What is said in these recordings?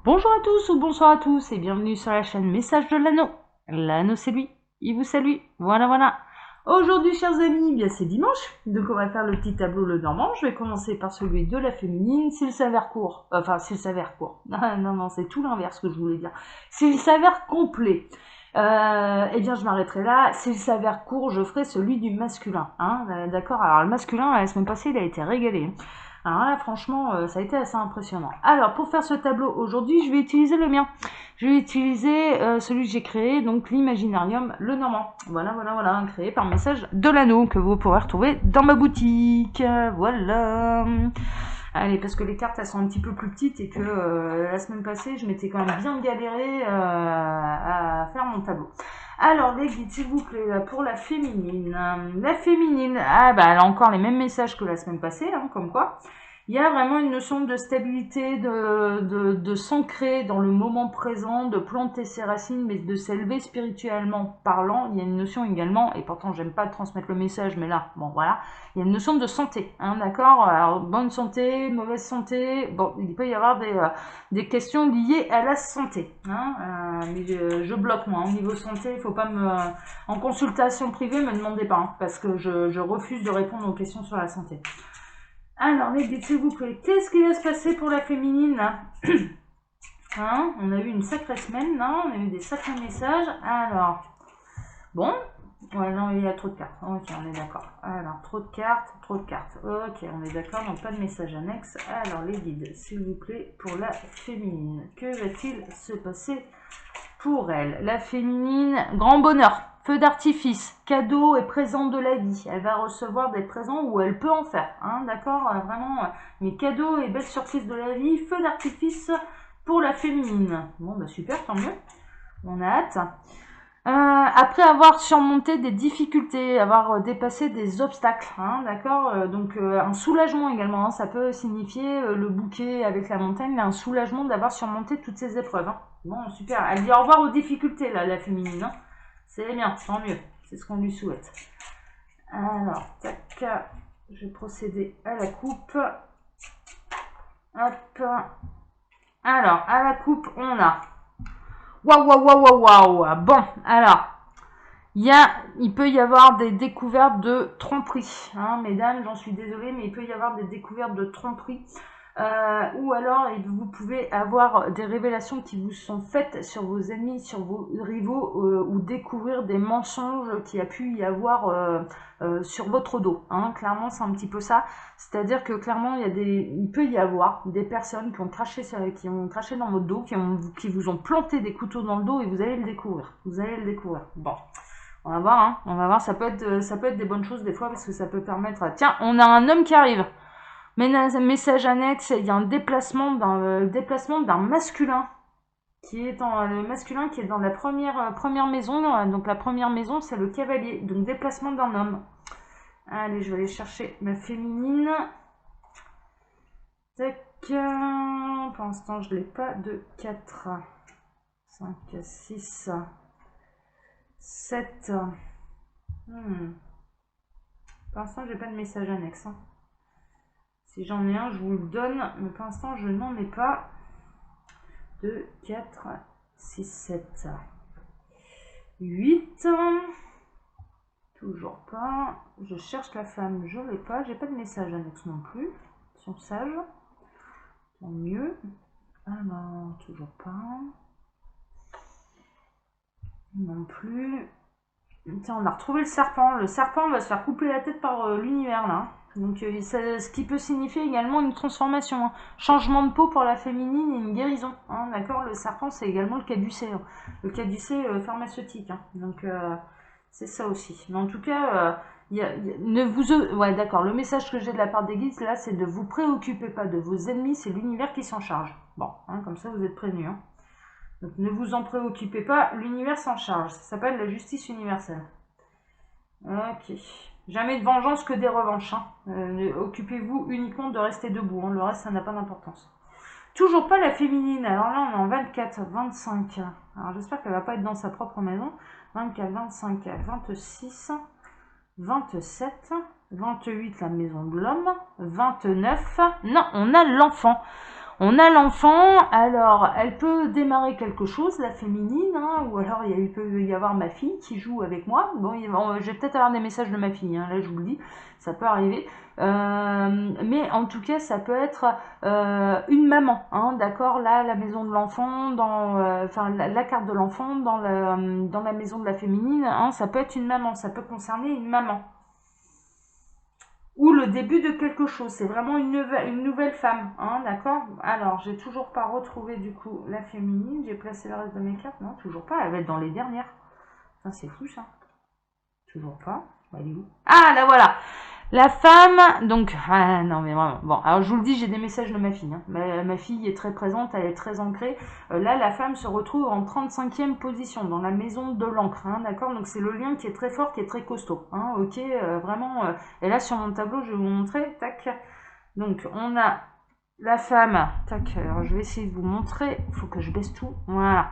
Bonjour à tous ou bonsoir à tous et bienvenue sur la chaîne Message de l'Anneau. L'Anneau c'est lui, il vous salue, voilà. Aujourd'hui chers amis, bien c'est dimanche, donc on va faire le petit tableau le normand. Je vais commencer par celui de la féminine, s'il s'avère court, non, c'est tout l'inverse que je voulais dire. S'il s'avère complet, eh bien je m'arrêterai là. S'il s'avère court, je ferai celui du masculin, hein, d'accord. Alors le masculin, la semaine passée, il a été régalé. Alors là, franchement, ça a été assez impressionnant. Alors, pour faire ce tableau aujourd'hui, je vais utiliser le mien. Je vais utiliser celui que j'ai créé, donc l'Imaginarium Le Normand. Voilà, créé par Message de l'Anneau, que vous pourrez retrouver dans ma boutique. Voilà. Allez, parce que les cartes, elles sont un petit peu plus petites et que la semaine passée, je m'étais quand même bien galéré à faire mon tableau. Alors, les guides, s'il vous plaît, là, pour la féminine. La féminine, elle a encore les mêmes messages que la semaine passée, hein, comme quoi. Il y a vraiment une notion de stabilité, de s'ancrer dans le moment présent, de planter ses racines, mais de s'élever spirituellement parlant. Il y a une notion également, et pourtant j'aime pas transmettre le message, mais là, bon voilà, il y a une notion de santé, hein, d'accord. Alors, bonne santé, mauvaise santé, bon, il peut y avoir des questions liées à la santé, hein, mais je bloque moi, au niveau santé, il faut pas en consultation privée, me demandez pas, hein, parce que je refuse de répondre aux questions sur la santé. Alors, les guides, s'il vous plaît, qu'est-ce qui va se passer pour la féminine là? Hein, on a eu une sacrée semaine, là, on a eu des sacrés messages. Alors, bon, ouais, non, il y a trop de cartes. Ok, on est d'accord. Alors, trop de cartes. Ok, on est d'accord, donc pas de message annexe. Alors, les guides, s'il vous plaît, pour la féminine, que va-t-il se passer pour elle? La féminine, grand bonheur, feu d'artifice, cadeaux et présents de la vie. Elle va recevoir des présents où elle peut en faire, hein, d'accord, vraiment, mes cadeaux et belles surprises de la vie, feu d'artifice pour la féminine. Bon, bah super, tant mieux, on a hâte. Après avoir surmonté des difficultés, avoir dépassé des obstacles, hein, d'accord, donc un soulagement également, hein, ça peut signifier le bouquet avec la montagne, un soulagement d'avoir surmonté toutes ces épreuves. Hein. Bon, super, elle dit au revoir aux difficultés, là, la féminine, hein. C'est bien, tant mieux, c'est ce qu'on lui souhaite. Alors, tac, je vais procéder à la coupe. Hop. Alors, à la coupe, on a... Waouh. Bon, alors, il peut y avoir des découvertes de tromperie, hein, mesdames, j'en suis désolée, mais il peut y avoir des découvertes de tromperie, ou alors vous pouvez avoir des révélations qui vous sont faites sur vos ennemis, sur vos rivaux, ou découvrir des mensonges qu'il y a pu y avoir sur votre dos, hein. Clairement, c'est un petit peu ça, c'est-à-dire que clairement, il peut y avoir des personnes qui ont craché dans votre dos, qui vous ont planté des couteaux dans le dos, et vous allez le découvrir. Bon. On va voir, hein. On va voir, ça peut être des bonnes choses des fois, parce que ça peut permettre... Tiens, on a un homme qui arrive. Message annexe, il y a un déplacement d'un masculin qui est dans la première maison. Donc la première maison, c'est le cavalier. Donc déplacement d'un homme. Allez, je vais aller chercher ma féminine. Tac. Pour l'instant, je ne l'ai pas. 2, 4, 5, 6... 7. Pour l'instant, j'ai pas de message annexe. Hein. Si j'en ai un, je vous le donne. Mais pour l'instant, je n'en ai pas. 2, 4, 6, 7. 8. Toujours pas. Je cherche la femme, je l'ai pas. J'ai pas de message annexe non plus. Ils sont sages. Tant mieux. Ah non, toujours pas. Non plus. Tiens, on a retrouvé le serpent. Le serpent va se faire couper la tête par l'univers là. Donc, ce qui peut signifier également une transformation. Hein. Changement de peau pour la féminine et une guérison. Hein, d'accord. Le serpent, c'est également le caducée. Hein. Le caducée pharmaceutique. Hein. Donc, c'est ça aussi. Mais en tout cas, ouais, d'accord. Le message que j'ai de la part des guides, là, c'est de vous préoccuper pas de vos ennemis. C'est l'univers qui s'en charge. Bon, hein, comme ça, vous êtes prévenus. Hein. Donc ne vous en préoccupez pas, l'univers s'en charge. Ça s'appelle la justice universelle. Ok. Jamais de vengeance que des revanches. Hein. Occupez-vous uniquement de rester debout. Hein. Le reste, ça n'a pas d'importance. Toujours pas la féminine. Alors là, on est en 24, 25. Alors j'espère qu'elle va pas être dans sa propre maison. 24, 25, 26, 27, 28, la maison de l'homme. 29. Non, on a l'enfant. On a l'enfant, alors elle peut démarrer quelque chose, la féminine, hein, ou alors il peut y avoir ma fille qui joue avec moi. Bon, je vais peut-être avoir des messages de ma fille, hein, là je vous le dis, ça peut arriver. Mais en tout cas, ça peut être une maman, hein, d'accord. Là, la maison de l'enfant, enfin la carte de l'enfant dans la maison de la féminine, hein, ça peut être une maman, ça peut concerner une maman. Ou le début de quelque chose, c'est vraiment une nouvelle femme, hein, d'accord. Alors, j'ai toujours pas retrouvé du coup la féminine, j'ai placé le reste de mes cartes, non, toujours pas, elle va être dans les dernières. C'est fou ça. Toujours pas, elle est où? Ah, là voilà. La femme, donc, ah non mais vraiment, bon, alors je vous le dis, j'ai des messages de ma fille, hein. Ma fille est très présente, elle est très ancrée. Là, la femme se retrouve en 35e position, dans la maison de l'encre, hein, d'accord. Donc c'est le lien qui est très fort, qui est très costaud, hein, ok, vraiment. Et là, sur mon tableau, je vais vous montrer, tac. Donc, on a la femme, tac, alors je vais essayer de vous montrer, il faut que je baisse tout, voilà.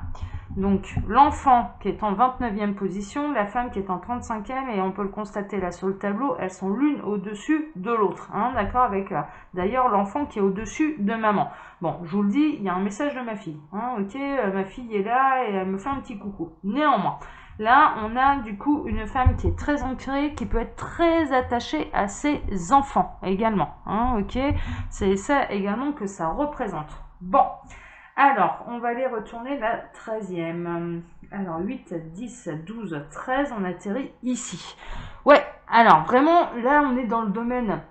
Donc l'enfant qui est en 29e position, la femme qui est en 35e, et on peut le constater là sur le tableau, elles sont l'une au-dessus de l'autre, hein, d'accord, avec d'ailleurs l'enfant qui est au-dessus de maman. Bon, je vous le dis, il y a un message de ma fille, hein, ok, ma fille est là et elle me fait un petit coucou. Néanmoins, là, on a du coup une femme qui est très ancrée, qui peut être très attachée à ses enfants également, hein, ok, c'est ça également que ça représente. Bon. Alors, on va aller retourner la 13e. Alors, 8, 10, 12, 13, on atterrit ici. Ouais, alors vraiment, là, on est dans le domaine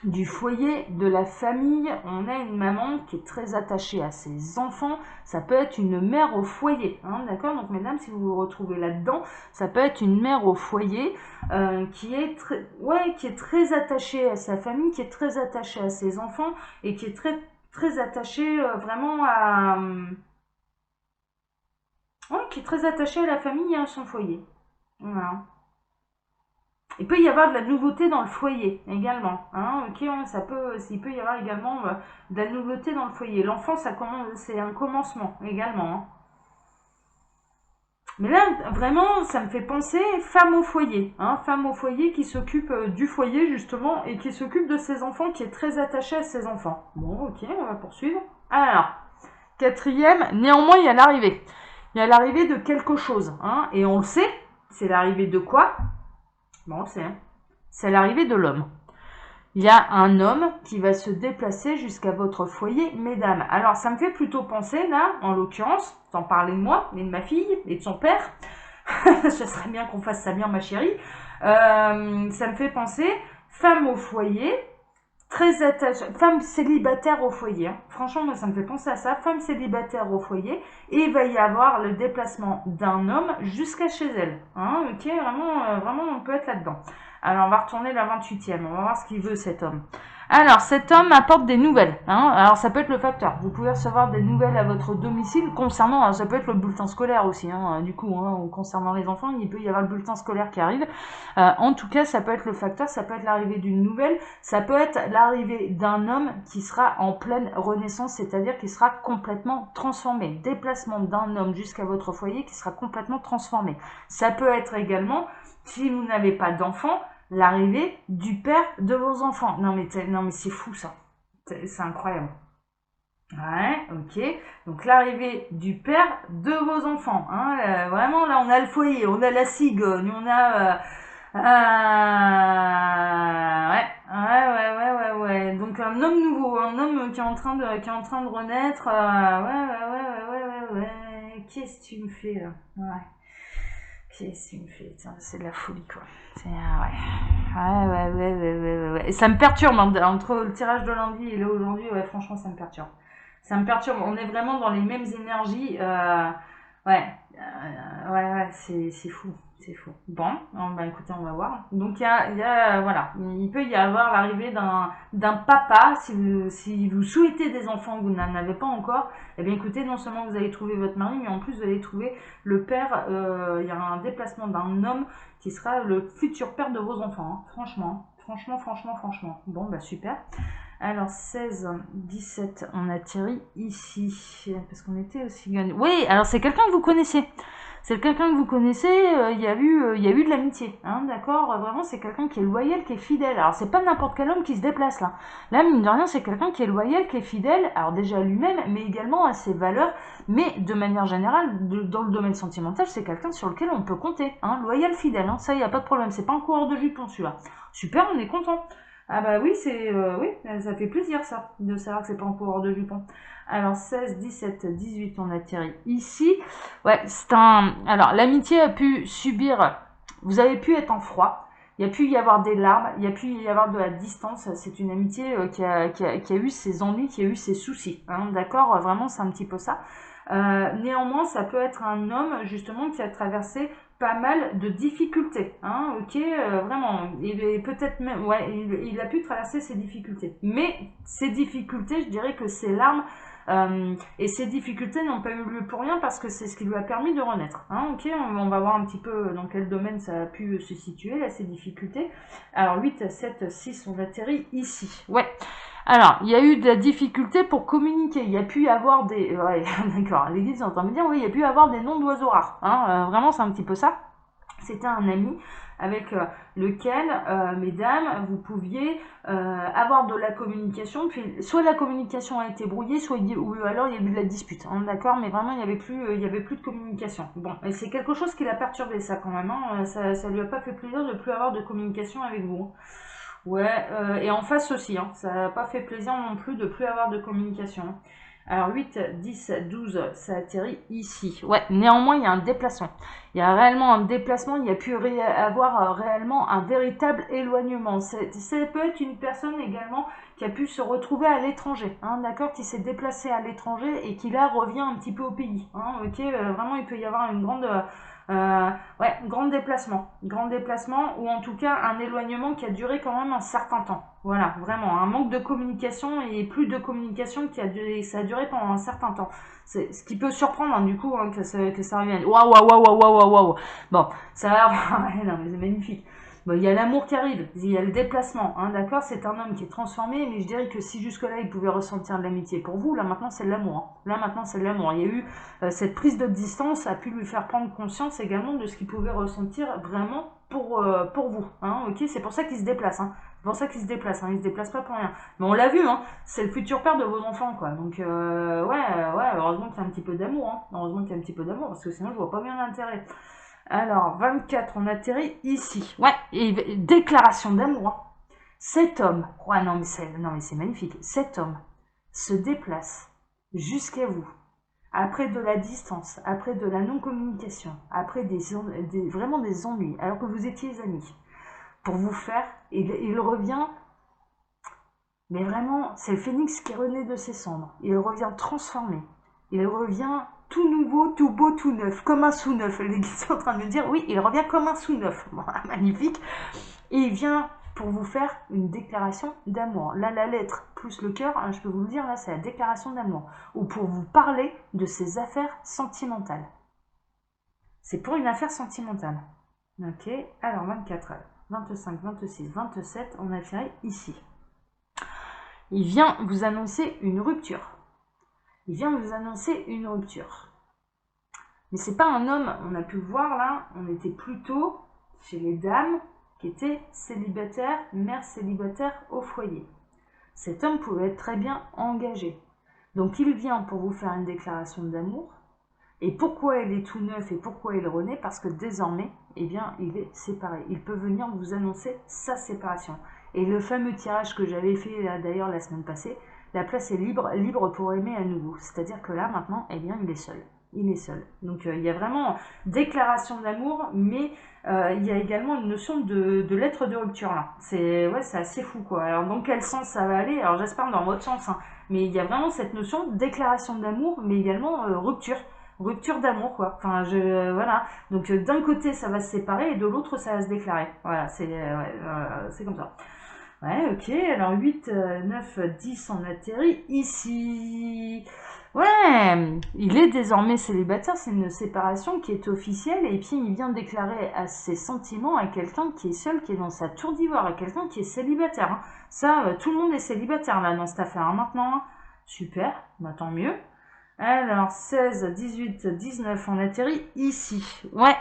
du foyer, de la famille. On a une maman qui est très attachée à ses enfants. Ça peut être une mère au foyer, hein, d'accord. Donc, mesdames, si vous vous retrouvez là-dedans, ça peut être une mère au foyer qui est très attachée à sa famille, qui est très attachée à ses enfants et qui est très attachée vraiment à... qui est très attachée à la famille et à son foyer. Voilà. Il peut y avoir de la nouveauté dans le foyer également, hein, ok, il peut y avoir également de la nouveauté dans le foyer. L'enfant, c'est un commencement également, hein. Mais là, vraiment, ça me fait penser femme au foyer, hein, femme au foyer qui s'occupe du foyer justement et qui s'occupe de ses enfants, qui est très attachée à ses enfants. Bon, ok, on va poursuivre. Alors, 4e, néanmoins, il y a l'arrivée. Il y a l'arrivée de quelque chose, hein, et on le sait, c'est l'arrivée de quoi? Bon, on le sait, hein. C'est l'arrivée de l'homme. Il y a un homme qui va se déplacer jusqu'à votre foyer, mesdames. Alors, ça me fait plutôt penser, là, en l'occurrence, sans parler de moi, mais de ma fille et de son père. Ce serait bien qu'on fasse ça bien, ma chérie. Ça me fait penser, femme au foyer, très attachée, femme célibataire au foyer. Hein. Franchement, moi, ça me fait penser à ça, femme célibataire au foyer, et il va y avoir le déplacement d'un homme jusqu'à chez elle. Hein, ok, vraiment, on peut être là-dedans. Alors, on va retourner la 28e, on va voir ce qu'il veut, cet homme. Alors, cet homme apporte des nouvelles. Hein. Alors, ça peut être le facteur. Vous pouvez recevoir des nouvelles à votre domicile concernant, ça peut être le bulletin scolaire aussi, hein, du coup, hein, concernant les enfants, il peut y avoir le bulletin scolaire qui arrive. En tout cas, ça peut être le facteur, ça peut être l'arrivée d'une nouvelle, ça peut être l'arrivée d'un homme qui sera en pleine renaissance, c'est-à-dire qui sera complètement transformé. Déplacement d'un homme jusqu'à votre foyer qui sera complètement transformé. Ça peut être également, si vous n'avez pas d'enfant, l'arrivée du père de vos enfants. Non mais c'est fou ça. C'est incroyable. Ouais, ok. Donc l'arrivée du père de vos enfants. Hein. Vraiment là on a le foyer, on a la cigogne, on a... ouais. Donc un homme nouveau, un homme qui est en train de renaître. Ouais. Qu'est-ce que tu me fais là? Ouais. Qu'est-ce que tu me fais? C'est de la folie quoi. Ouais. Et ça me perturbe entre le tirage de lundi et là aujourd'hui, ouais, franchement ça me perturbe. Ça me perturbe. On est vraiment dans les mêmes énergies. Ouais, c'est fou. C'est fou. Bon, bah écoutez, on va voir. Donc voilà, il peut y avoir l'arrivée d'un papa, si vous souhaitez des enfants, que vous n'en avez pas encore, eh bien écoutez, non seulement vous allez trouver votre mari, mais en plus vous allez trouver le père, il y a un déplacement d'un homme qui sera le futur père de vos enfants, hein. Franchement. Bon, bah super. Alors 16, 17, on atterrit ici, parce qu'on était aussi... Oui, alors c'est quelqu'un que vous connaissez. c'est quelqu'un que vous connaissez, il y a eu de l'amitié, hein, d'accord. Vraiment, c'est quelqu'un qui est loyal, qui est fidèle. Alors, c'est pas n'importe quel homme qui se déplace là. Là, mine de rien, c'est quelqu'un qui est loyal, qui est fidèle, alors déjà à lui-même, mais également à ses valeurs. Mais de manière générale, dans le domaine sentimental, c'est quelqu'un sur lequel on peut compter, hein, loyal, fidèle. Hein, ça, il y a pas de problème. C'est pas un coureur de jupons celui-là. Super, on est content. Ah bah oui, oui, ça fait plaisir ça, de savoir que c'est pas en coureur de jupons. Alors 16, 17, 18, on atterrit ici. Ouais, c'est un... Alors l'amitié a pu subir... Vous avez pu être en froid, il y a pu y avoir des larmes, il y a pu y avoir de la distance. C'est une amitié qui a eu ses ennuis, qui a eu ses soucis. Hein, d'accord, vraiment c'est un petit peu ça. Néanmoins, ça peut être un homme justement qui a traversé pas mal de difficultés, hein, ok, vraiment, peut-être même, ouais, il a pu traverser ces difficultés, mais ces difficultés, je dirais que ces larmes et ces difficultés n'ont pas eu lieu pour rien parce que c'est ce qui lui a permis de renaître, hein, ok, on va voir un petit peu dans quel domaine ça a pu se situer, là, ces difficultés. Alors 8, 7, 6, on atterrit ici, ouais. Alors, il y a eu de la difficulté pour communiquer. Il y a pu y avoir des... Ouais, d'accord, les guides sont en train de me dire, oui, il y a pu y avoir des noms d'oiseaux rares. Hein, vraiment, c'est un petit peu ça. C'était un ami avec lequel, mesdames, vous pouviez avoir de la communication. Puis, soit la communication a été brouillée, ou alors il y a eu de la dispute. Hein, d'accord, mais vraiment, il n'y avait plus de communication. Bon, et c'est quelque chose qui l'a perturbé, ça, quand même. Hein, ça lui a pas fait plaisir de plus avoir de communication avec vous. Ouais, et en face aussi, hein, ça n'a pas fait plaisir non plus de plus avoir de communication. Alors 8, 10, 12, ça atterrit ici. Ouais, néanmoins, il y a un déplacement. Il y a réellement un déplacement, il y a pu avoir réellement un véritable éloignement. Ça peut être une personne également qui a pu se retrouver à l'étranger, hein, d'accord, qui s'est déplacé à l'étranger et qui là revient un petit peu au pays. Hein, ok, vraiment, il peut y avoir une grande... grand déplacement, ou en tout cas un éloignement qui a duré quand même un certain temps. Voilà, vraiment, un manque de communication et plus de communication ça a duré pendant un certain temps. C'est ce qui peut surprendre, hein, du coup, hein, que ça revienne. Waouh. Bon, ça va, ouais, non, mais c'est magnifique. Bon, il y a l'amour qui arrive, il y a le déplacement, hein, d'accord, c'est un homme qui est transformé, mais je dirais que si jusque-là il pouvait ressentir de l'amitié pour vous, là maintenant c'est de l'amour. Hein. Là maintenant c'est de l'amour. Il y a eu cette prise de distance a pu lui faire prendre conscience également de ce qu'il pouvait ressentir vraiment pour vous. Hein, ok, c'est pour ça qu'il se déplace. Hein. C'est pour ça qu'il se déplace. Hein. Il se déplace pas pour rien. Mais on l'a vu, hein, c'est le futur père de vos enfants, quoi. Donc ouais, heureusement qu'il y a un petit peu d'amour. Hein. Heureusement qu'il y a un petit peu d'amour, parce que sinon je vois pas bien l'intérêt. Alors, 24, on atterrit ici. Ouais, et déclaration d'amour. Hein. Cet homme, ouais, non mais c'est magnifique. Cet homme se déplace jusqu'à vous. Après de la distance, après de la non-communication, après vraiment des ennuis, alors que vous étiez amis, pour vous faire, il revient, mais vraiment, c'est le phénix qui renaît de ses cendres. Il revient transformé. Il revient tout nouveau, tout beau, tout neuf, comme un sous-neuf. Les guides sont en train de me dire, oui, il revient comme un sous-neuf. Bon, magnifique. Et il vient pour vous faire une déclaration d'amour. Là, la lettre plus le cœur, hein, je peux vous le dire, là, c'est la déclaration d'amour. Ou pour vous parler de ses affaires sentimentales. C'est pour une affaire sentimentale. Ok, alors 24, 25, 26, 27, on atterrit ici. Il vient vous annoncer une rupture. Il vient vous annoncer une rupture. Mais c'est pas un homme, on a pu le voir là, on était plutôt chez les dames qui étaient célibataires, mères célibataires au foyer. Cet homme pouvait être très bien engagé. Donc il vient pour vous faire une déclaration d'amour. Et pourquoi il est tout neuf et pourquoi il renaît? Parce que désormais, eh bien, il est séparé. Il peut venir vous annoncer sa séparation. Et le fameux tirage que j'avais fait d'ailleurs la semaine passée, la place est libre pour aimer à nouveau. C'est-à-dire que là, maintenant, eh bien, il est seul. Il est seul. Donc il y a vraiment déclaration d'amour, mais il y a également une notion de lettre de rupture là. C'est assez fou quoi. Alors dans quel sens ça va aller? Alors j'espère dans votre sens, hein. Mais il y a vraiment cette notion de déclaration d'amour, mais également rupture d'amour quoi. Enfin voilà. Donc d'un côté ça va se séparer et de l'autre ça va se déclarer. Voilà, c'est comme ça. Ouais, ok, alors 8, 9, 10, on atterrit ici. Ouais, il est désormais célibataire, c'est une séparation qui est officielle, et puis il vient déclarer à ses sentiments à quelqu'un qui est seul, qui est dans sa tour d'ivoire, à quelqu'un qui est célibataire. Hein. Ça, tout le monde est célibataire là dans cette affaire, hein, maintenant. Hein. Super, bah, tant mieux. Alors, 16, 18, 19, on atterrit ici. Ouais.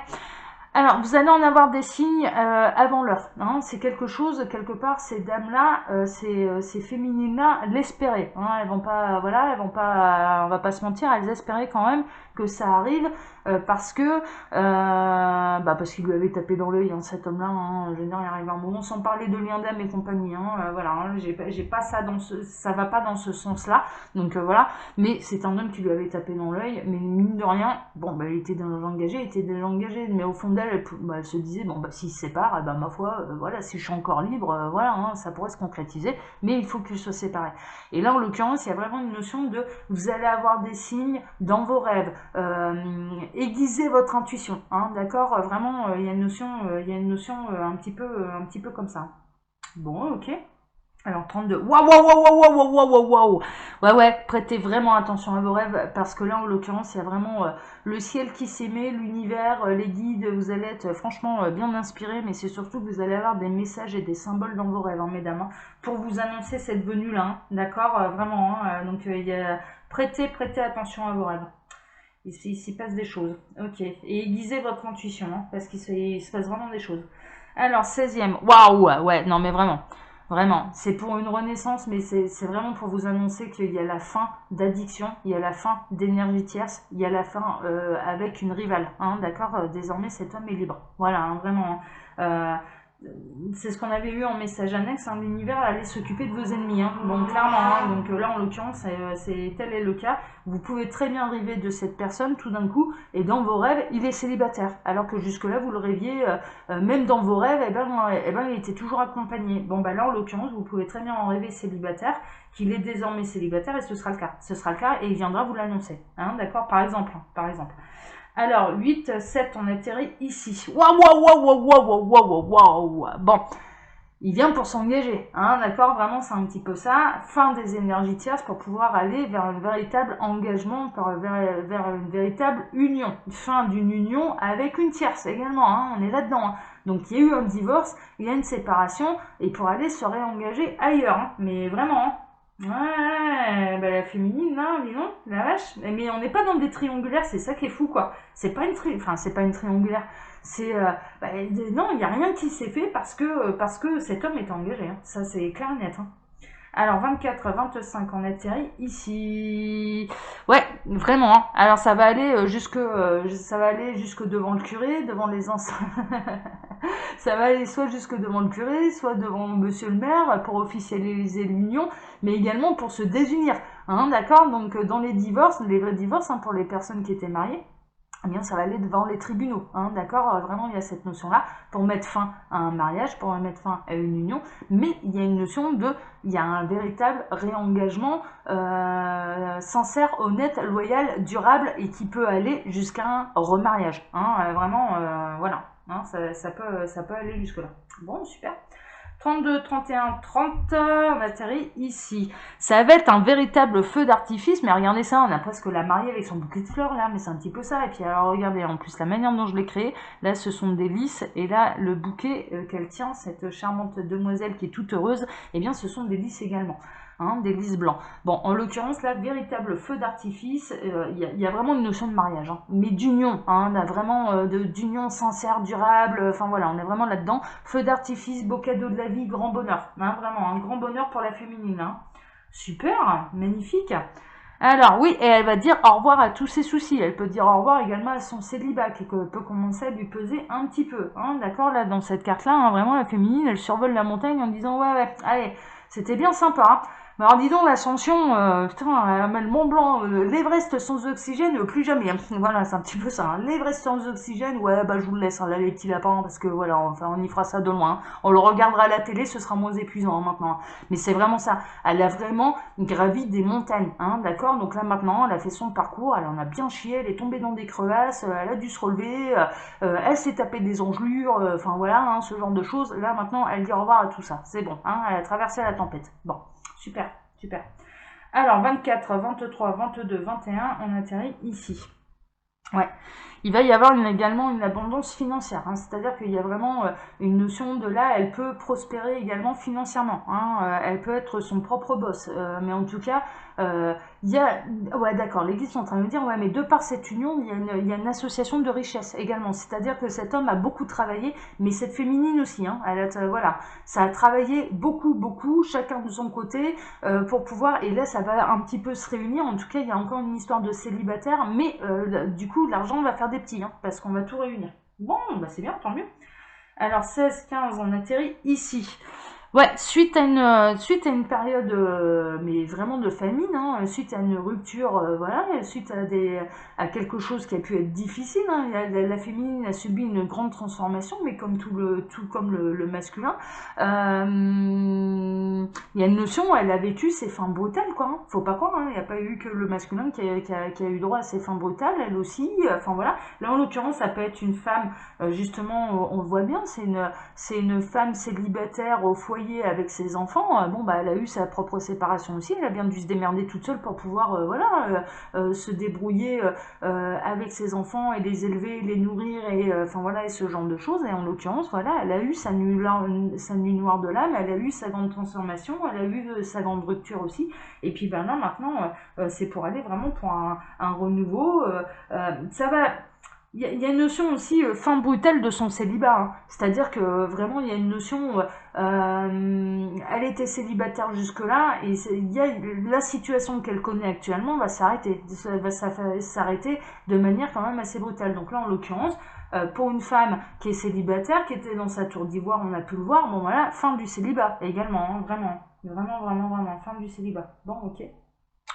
Alors, vous allez en avoir des signes avant l'heure. Hein. C'est quelque chose, quelque part, ces dames-là, ces féminines-là, l'espéraient. Hein. Elles vont pas, voilà, elles vont pas, on va pas se mentir, elles espéraient quand même que ça arrive parce qu'il lui avait tapé dans l'œil, hein, cet homme-là. Hein. Je veux dire, il arrive un moment, sans parler de lien d'âme et compagnie. Hein. Voilà, hein, j'ai pas ça ça va pas dans ce sens-là. Donc voilà. Mais c'est un homme qui lui avait tapé dans l'œil, mais mine de rien, bon, bah, il était déjà engagé, mais au fond d'elle, elle se disait, bon, bah, s'il se sépare, ma foi, voilà, si je suis encore libre, voilà, hein, ça pourrait se concrétiser, mais il faut que je sois séparé. Et là, en l'occurrence, il y a vraiment une notion de, vous allez avoir des signes dans vos rêves, aiguisez votre intuition, hein, d'accord, vraiment, il y a une notion, un petit peu comme ça. Bon, ok. Alors 32. Waouh, waouh, waouh, waouh, waouh, waouh, waouh, waouh. Ouais, prêtez vraiment attention à vos rêves parce que là, en l'occurrence, il y a vraiment le ciel qui s'émet, l'univers, les guides. Vous allez être franchement bien inspirés, mais c'est surtout que vous allez avoir des messages et des symboles dans vos rêves, hein, mesdames, hein, pour vous annoncer cette venue-là, hein, d'accord, vraiment. Hein, donc, prêtez attention à vos rêves. Il s'y passe des choses. Ok. Et aiguisez votre intuition, hein, parce qu'il se passe vraiment des choses. Alors, 16e. Waouh, ouais, non, mais vraiment. Vraiment, c'est pour une renaissance, mais c'est vraiment pour vous annoncer qu'il y a la fin d'addiction, il y a la fin d'énergie tierce, il y a la fin avec une rivale. Hein, d'accord. Désormais, cet homme est libre. Voilà, hein, vraiment. Euh, c'est ce qu'on avait eu en message annexe, hein, l'univers allait s'occuper de vos ennemis. Hein. Bon, clairement, hein, donc là en l'occurrence, tel est le cas. Vous pouvez très bien rêver de cette personne tout d'un coup, et dans vos rêves, il est célibataire. Alors que jusque-là, vous le rêviez, même dans vos rêves, il était toujours accompagné. Bon, bah là en l'occurrence, vous pouvez très bien en rêver célibataire, qu'il est désormais célibataire, et ce sera le cas. Ce sera le cas, et il viendra vous l'annoncer. Hein, d'accord. Par exemple. Alors, 8, 7, on atterrit ici. Waouh, waouh, waouh, waouh, waouh, waouh, waouh, waouh. Bon, il vient pour s'engager, hein, d'accord. Vraiment, c'est un petit peu ça. Fin des énergies tierces pour pouvoir aller vers un véritable engagement, vers une véritable union. Fin d'une union avec une tierce également, hein, on est là-dedans. Hein. Donc, il y a eu un divorce, il y a une séparation, et pour aller se réengager ailleurs. Hein. Mais vraiment, hein. Ouais, bah la féminine, là, dis donc, la vache. Mais on n'est pas dans des triangulaires, c'est ça qui est fou, quoi. C'est pas une triangulaire. C'est, non, il n'y a rien qui s'est fait parce que cet homme est engagé. Hein. Ça, c'est clair et net. Hein. Alors, 24, 25, on atterrit ici. Ouais, vraiment. Hein. Alors, ça va aller jusque devant le curé, devant les anciens. Ça va aller soit jusque devant le curé, soit devant monsieur le maire pour officialiser l'union, mais également pour se désunir. Hein, d'accord. Donc, dans les vrais divorces, hein, pour les personnes qui étaient mariées, eh bien, ça va aller devant les tribunaux, hein, d'accord. Vraiment, il y a cette notion-là pour mettre fin à un mariage, pour mettre fin à une union, mais il y a une notion il y a un véritable réengagement sincère, honnête, loyal, durable et qui peut aller jusqu'à un remariage, hein, vraiment, voilà, hein, ça peut aller jusque-là. Bon, super. 32, 31, 30, on atterrit ici. Ça va être un véritable feu d'artifice, mais regardez ça, on a presque la mariée avec son bouquet de fleurs là, mais c'est un petit peu ça. Et puis alors regardez, en plus la manière dont je l'ai créé, là ce sont des lys, et là le bouquet qu'elle tient, cette charmante demoiselle qui est toute heureuse, eh bien ce sont des lys également. Hein, des lys blancs. Bon, en l'occurrence, là, véritable feu d'artifice, il y a vraiment une notion de mariage, hein, mais d'union, hein, on a vraiment d'union sincère, durable, enfin voilà, on est vraiment là-dedans. Feu d'artifice, beau cadeau de la vie, grand bonheur, hein, vraiment, un grand bonheur pour la féminine. Hein. Super, magnifique. Alors oui, et elle va dire au revoir à tous ses soucis. Elle peut dire au revoir également à son célibat qui peut commencer à lui peser un petit peu. Hein, d'accord, là dans cette carte-là, hein, vraiment la féminine, elle survole la montagne en disant ouais, allez, c'était bien sympa. Hein. Mais alors dis donc, l'ascension, putain, le Mont Blanc, l'Everest sans oxygène, plus jamais. Hein. Voilà, c'est un petit peu ça. Hein. L'Everest sans oxygène, ouais, bah je vous le laisse, hein, là les petits lapins, parce que voilà, enfin, on y fera ça de loin. Hein. On le regardera à la télé, ce sera moins épuisant hein, maintenant. Mais c'est vraiment ça. Elle a vraiment gravi des montagnes, hein, d'accord. Donc là maintenant, elle a fait son parcours, elle en a bien chié, elle est tombée dans des crevasses, elle a dû se relever, elle s'est tapé des engelures, enfin voilà, hein, ce genre de choses. Là maintenant, elle dit au revoir à tout ça. C'est bon, hein, elle a traversé la tempête. Bon. Super, super. Alors, 24, 23, 22, 21, on atterrit ici. Ouais. Il va y avoir également une abondance financière, hein, c'est-à-dire qu'il y a vraiment une notion de là, elle peut prospérer également financièrement, hein, elle peut être son propre boss, mais en tout cas, Ouais, d'accord, les guides sont en train de me dire, ouais, mais de par cette union, il y a une association de richesse également. C'est-à-dire que cet homme a beaucoup travaillé, mais cette féminine aussi, hein, voilà, ça a travaillé beaucoup, beaucoup, chacun de son côté, pour pouvoir, et là, ça va un petit peu se réunir. En tout cas, il y a encore une histoire de célibataire, mais du coup, l'argent va faire des petits, hein, parce qu'on va tout réunir. Bon, bah c'est bien, tant mieux. Alors 16, 15, on atterrit ici. Ouais, suite à une période, mais vraiment de famine, hein, suite à une rupture, voilà, suite à quelque chose qui a pu être difficile, hein, la féminine a subi une grande transformation, mais comme tout comme le masculin, il y a une notion, elle a vécu ses fins brutales, quoi, hein, faut pas croire, hein, il n'y a pas eu que le masculin qui a eu droit à ses fins brutales, elle aussi, enfin voilà, là en l'occurrence, ça peut être une femme, justement, on le voit bien, c'est une femme célibataire au foyer avec ses enfants. Bon, bah, elle a eu sa propre séparation aussi. Elle a bien dû se démerder toute seule pour pouvoir, se débrouiller avec ses enfants et les élever, les nourrir et, enfin voilà, et ce genre de choses. Et en l'occurrence, voilà, elle a eu sa nuit noire de l'âme. Elle a eu sa grande transformation. Elle a eu sa grande rupture aussi. Et puis, ben là, maintenant, c'est pour aller vraiment pour un renouveau. Ça va. Il y a une notion aussi fin brutale de son célibat, hein. C'est-à-dire que vraiment il y a une notion, elle était célibataire jusque-là et il y a la situation qu'elle connaît actuellement va s'arrêter, s'arrêter de manière quand même assez brutale. Donc là en l'occurrence, pour une femme qui est célibataire, qui était dans sa tour d'ivoire, on a pu le voir, bon voilà, fin du célibat également, hein, vraiment, fin du célibat. Bon, ok.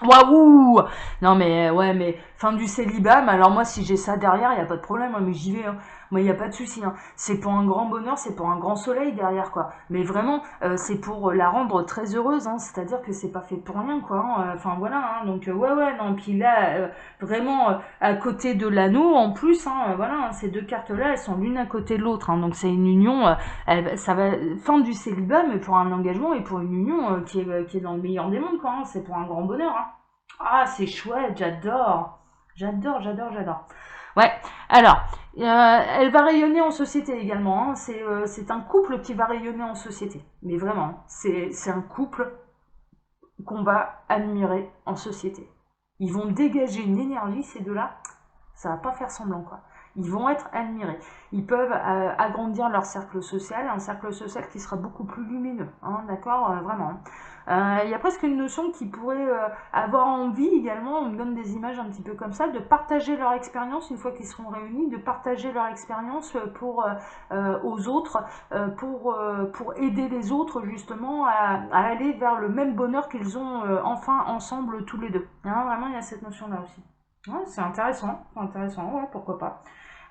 Waouh! Non mais ouais, mais fin du célibat, mais alors moi si j'ai ça derrière, il y a pas de problème, hein, mais j'y vais, hein. Moi il y a pas de souci, hein. C'est pour un grand bonheur, c'est pour un grand soleil derrière, quoi. Mais vraiment, c'est pour la rendre très heureuse, hein. C'est-à-dire que c'est pas fait pour rien, quoi, hein. Enfin voilà, hein. Donc ouais, non. Puis là, vraiment à côté de l'anneau, en plus, hein, voilà, hein, ces deux cartes-là, elles sont l'une à côté de l'autre, hein. Donc c'est une union, ça va fin du célibat, mais pour un engagement et pour une union qui est dans le meilleur des mondes, quoi, hein. C'est pour un grand bonheur, hein. Ah, c'est chouette, j'adore. J'adore. Ouais, alors, elle va rayonner en société également, hein. C'est un couple qui va rayonner en société. Mais vraiment, c'est un couple qu'on va admirer en société. Ils vont dégager une énergie, ces deux-là, ça va pas faire semblant, quoi. Ils vont être admirés. Ils peuvent agrandir leur cercle social, un cercle social qui sera beaucoup plus lumineux, hein, d'accord, vraiment. Il y a presque une notion qui pourrait avoir envie également, on me donne des images un petit peu comme ça, de partager leur expérience une fois qu'ils seront réunis, de partager leur expérience aux autres, pour aider les autres justement à aller vers le même bonheur qu'ils ont enfin ensemble tous les deux. Hein, vraiment, il y a cette notion-là aussi. Ouais, c'est intéressant, ouais, pourquoi pas.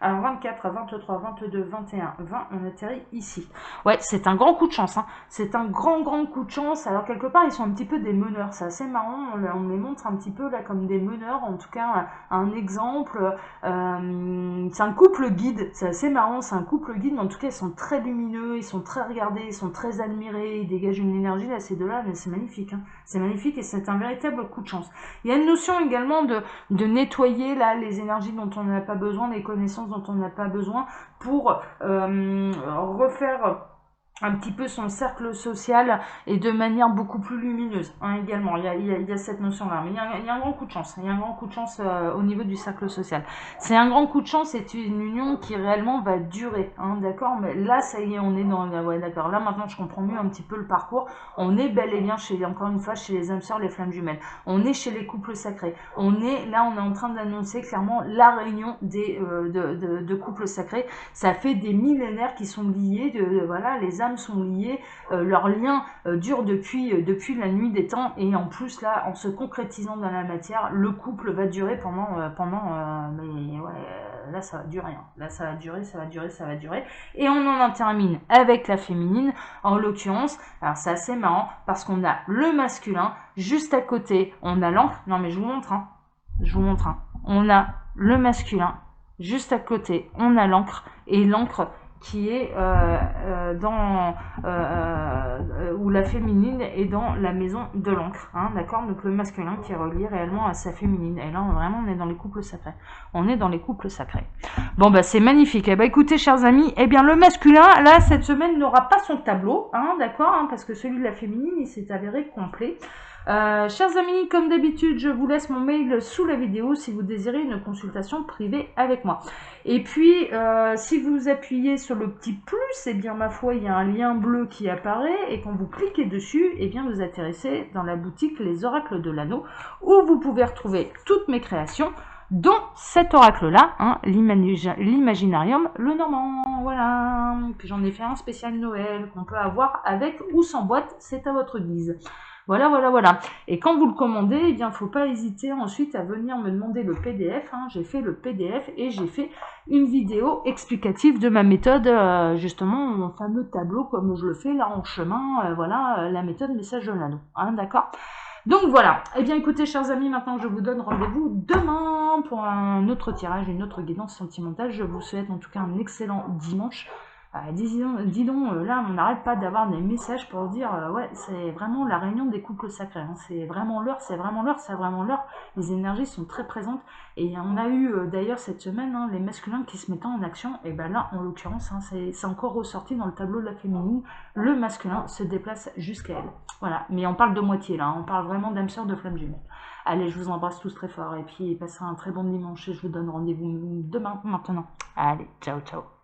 Alors 24, 23, 22, 21, 20, on atterrit ici. Ouais, c'est un grand coup de chance, hein. C'est un grand coup de chance. Alors quelque part, ils sont un petit peu des meneurs. C'est assez marrant, on les montre un petit peu là comme des meneurs. En tout cas, un exemple. C'est un couple guide. C'est assez marrant, c'est un couple guide, mais en tout cas, ils sont très lumineux, ils sont très regardés, ils sont très admirés, ils dégagent une énergie là, ces deux-là, mais c'est magnifique, hein. C'est magnifique et c'est un véritable coup de chance. Il y a une notion également de nettoyer là les énergies dont on n'a pas besoin, les connaissances dont on n'a pas besoin pour refaire un petit peu son cercle social et de manière beaucoup plus lumineuse, hein, également. Il y a cette notion-là. Mais il y a un grand coup de chance. Il y a un grand coup de chance au niveau du cercle social. C'est un grand coup de chance, c'est une union qui réellement va durer, hein, d'accord. Mais là, ça y est, on est dans... Ouais, d'accord. Là, maintenant, je comprends mieux un petit peu le parcours. On est bel et bien, encore une fois, chez les âmes sœurs, les flammes jumelles. On est chez les couples sacrés. On est en train d'annoncer clairement la réunion de couples sacrés. Ça fait des millénaires qui sont liés, voilà, les âmes sont liées, leur lien dure depuis la nuit des temps, et en plus là, en se concrétisant dans la matière, le couple va durer mais ouais, là ça va durer, hein. Là ça va durer, et on en termine avec la féminine, en l'occurrence. Alors c'est assez marrant, parce qu'on a le masculin, juste à côté, on a l'encre, non mais je vous montre, hein. On a le masculin, juste à côté, on a l'encre, et l'encre qui est où la féminine est dans la maison de l'encre, hein, d'accord. Donc le masculin qui est relié réellement à sa féminine, et là vraiment on est dans les couples sacrés. Bon bah c'est magnifique. Eh bah écoutez chers amis, eh bien le masculin là cette semaine n'aura pas son tableau, hein, d'accord, hein, parce que celui de la féminine il s'est avéré complet. Chers amis, comme d'habitude, je vous laisse mon mail sous la vidéo si vous désirez une consultation privée avec moi. Et puis, si vous appuyez sur le petit plus, et bien ma foi, il y a un lien bleu qui apparaît, et quand vous cliquez dessus, et bien vous atterrissez dans la boutique Les Oracles de l'Anneau, où vous pouvez retrouver toutes mes créations, dont cet oracle-là, hein, l'imaginarium le Normand, voilà. Puis j'en ai fait un spécial Noël, qu'on peut avoir avec ou sans boîte, c'est à votre guise. Voilà, voilà, voilà. Et quand vous le commandez, eh bien, faut pas hésiter ensuite à venir me demander le PDF. Hein. J'ai fait le PDF et j'ai fait une vidéo explicative de ma méthode, justement, mon fameux tableau, comme je le fais là en chemin. Voilà, la méthode message de l'anneau. Hein, d'accord ? Donc voilà. Eh bien, écoutez, chers amis, maintenant je vous donne rendez-vous demain pour un autre tirage, une autre guidance sentimentale. Je vous souhaite en tout cas un excellent dimanche. Dis donc, là, on n'arrête pas d'avoir des messages pour dire, ouais, c'est vraiment la réunion des couples sacrés. Hein. C'est vraiment l'heure, c'est vraiment l'heure, c'est vraiment l'heure. Les énergies sont très présentes. Et on a eu d'ailleurs cette semaine hein, les masculins qui se mettent en action. Et ben là, en l'occurrence, hein, c'est encore ressorti dans le tableau de la féminine. Le masculin se déplace jusqu'à elle. Voilà. Mais on parle de moitié là. Hein. On parle vraiment d'âme sœur de flamme jumelle. Allez, je vous embrasse tous très fort. Et puis, passez un très bon dimanche. Et je vous donne rendez-vous demain, maintenant. Allez, ciao, ciao.